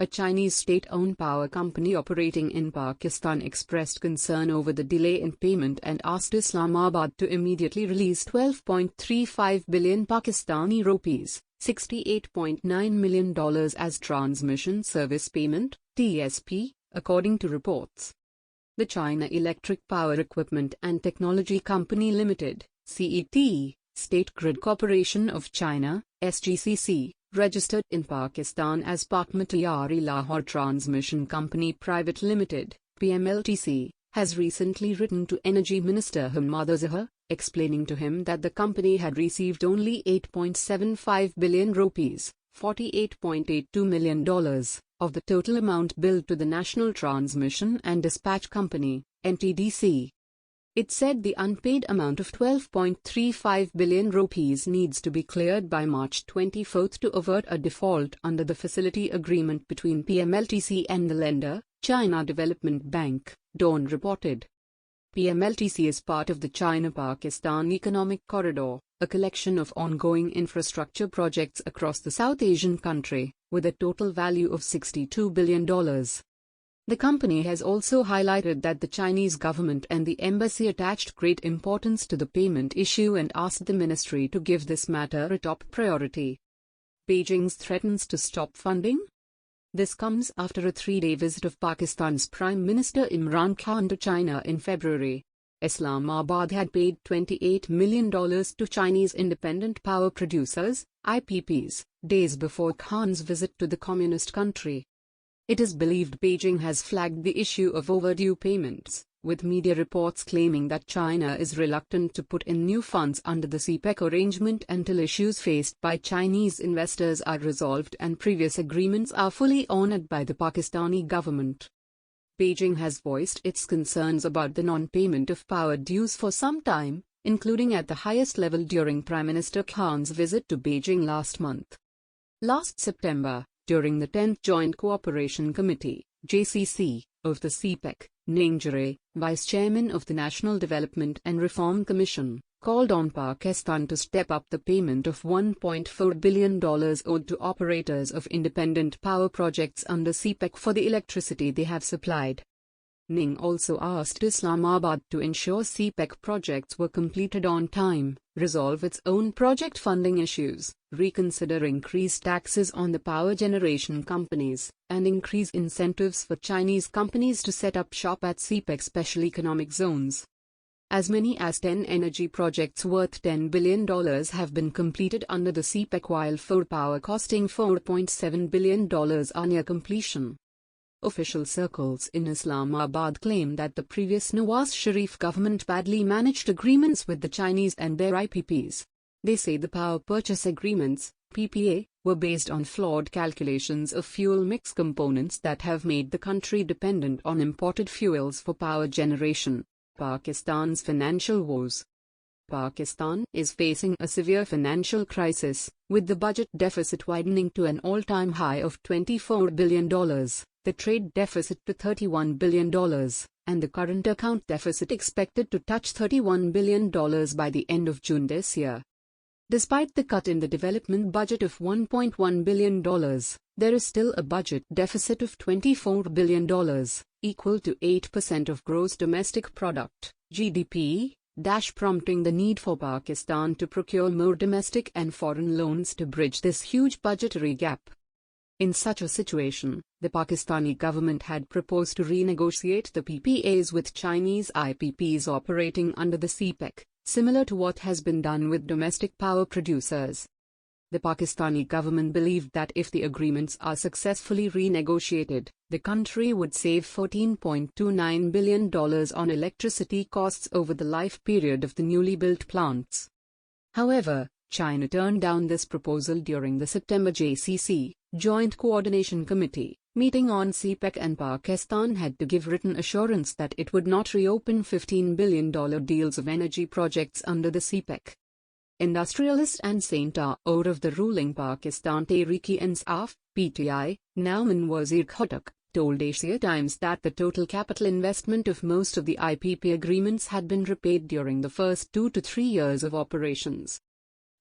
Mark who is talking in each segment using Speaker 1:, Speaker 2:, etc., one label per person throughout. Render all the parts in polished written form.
Speaker 1: a Chinese state-owned power company operating in Pakistan, expressed concern over the delay in payment and asked Islamabad to immediately release 12.35 billion Pakistani rupees, $68.9 million as transmission service payment, TSP, according to reports. The China Electric Power Equipment and Technology Company Limited, CET, State Grid Corporation of China, SGCC, registered in Pakistan as Pakmatiyari Lahore Transmission Company Private Limited, PMLTC, has recently written to Energy Minister Hamad Azhar, explaining to him that the company had received only 8.75 billion rupees, $48.82 million, of the total amount billed to the National Transmission and Dispatch Company, NTDC. It said the unpaid amount of 12.35 billion rupees needs to be cleared by March 24 to avert a default under the facility agreement between PMLTC and the lender, China Development Bank, Dawn reported. PMLTC is part of the China-Pakistan Economic Corridor, a collection of ongoing infrastructure projects across the South Asian country, with a total value of $62 billion. The company has also highlighted that the Chinese government and the embassy attached great importance to the payment issue and asked the ministry to give this matter a top priority. Beijing threatens to stop funding? This comes after a 3-day visit of Pakistan's Prime Minister Imran Khan to China in February. Islamabad had paid $28 million to Chinese independent power producers, IPPs, days before Khan's visit to the communist country. It is believed Beijing has flagged the issue of overdue payments, with media reports claiming that China is reluctant to put in new funds under the CPEC arrangement until issues faced by Chinese investors are resolved and previous agreements are fully honored by the Pakistani government. Beijing has voiced its concerns about the non-payment of power dues for some time, including at the highest level during Prime Minister Khan's visit to Beijing last month. Last September, during the 10th Joint Cooperation Committee, JCC, of the CPEC, Nangjare, Vice Chairman of the National Development and Reform Commission, called on Pakistan to step up the payment of $1.4 billion owed to operators of independent power projects under CPEC for the electricity they have supplied. Ning also asked Islamabad to ensure CPEC projects were completed on time, resolve its own project funding issues, reconsider increased taxes on the power generation companies, and increase incentives for Chinese companies to set up shop at CPEC special economic zones. As many as 10 energy projects worth $10 billion have been completed under the CPEC, while 4 power costing $4.7 billion are near completion. Official circles in Islamabad claim that the previous Nawaz Sharif government badly managed agreements with the Chinese and their IPPs. They say the power purchase agreements, PPA, were based on flawed calculations of fuel mix components that have made the country dependent on imported fuels for power generation. Pakistan's financial woes. Pakistan is facing a severe financial crisis, with the budget deficit widening to an all-time high of $24 billion, the trade deficit to $31 billion, and the current account deficit expected to touch $31 billion by the end of June this year. Despite the cut in the development budget of $1.1 billion, there is still a budget deficit of $24 billion, equal to 8% of gross domestic product, GDP, prompting the need for Pakistan to procure more domestic and foreign loans to bridge this huge budgetary gap. In such a situation, the Pakistani government had proposed to renegotiate the PPAs with Chinese IPPs operating under the CPEC, similar to what has been done with domestic power producers. The Pakistani government believed that if the agreements are successfully renegotiated, the country would save $14.29 billion on electricity costs over the life period of the newly built plants. However, China turned down this proposal during the September JCC, Joint Coordination Committee, meeting on CPEC, and Pakistan had to give written assurance that it would not reopen $15 billion deals of energy projects under the CPEC. Industrialist and saint-or of the ruling Pakistan Tehreek-e-Insaf, PTI, Nauman Wazir Khattak, told Asia Times that the total capital investment of most of the IPP agreements had been repaid during the first 2 to 3 years of operations.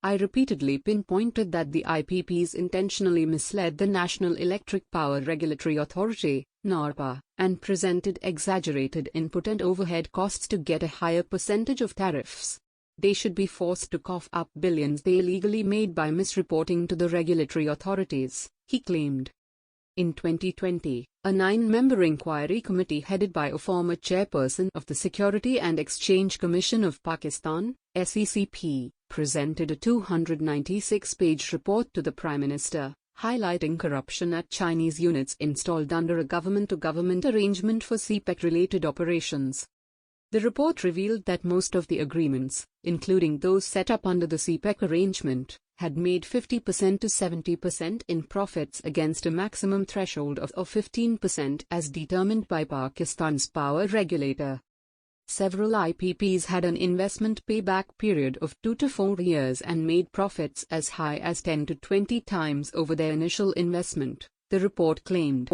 Speaker 1: I repeatedly pinpointed that the IPPs intentionally misled the National Electric Power Regulatory Authority, (NERPA), and presented exaggerated input and overhead costs to get a higher percentage of tariffs. They should be forced to cough up billions they illegally made by misreporting to the regulatory authorities, he claimed. In 2020, a 9-member inquiry committee headed by a former chairperson of the Security and Exchange Commission of Pakistan, (SECP), presented a 296-page report to the Prime Minister, highlighting corruption at Chinese units installed under a government-to-government arrangement for CPEC-related operations. The report revealed that most of the agreements, including those set up under the CPEC arrangement, had made 50% to 70% in profits against a maximum threshold of 15% as determined by Pakistan's power regulator. Several IPPs had an investment payback period of 2 to 4 years and made profits as high as 10 to 20 times over their initial investment, the report claimed.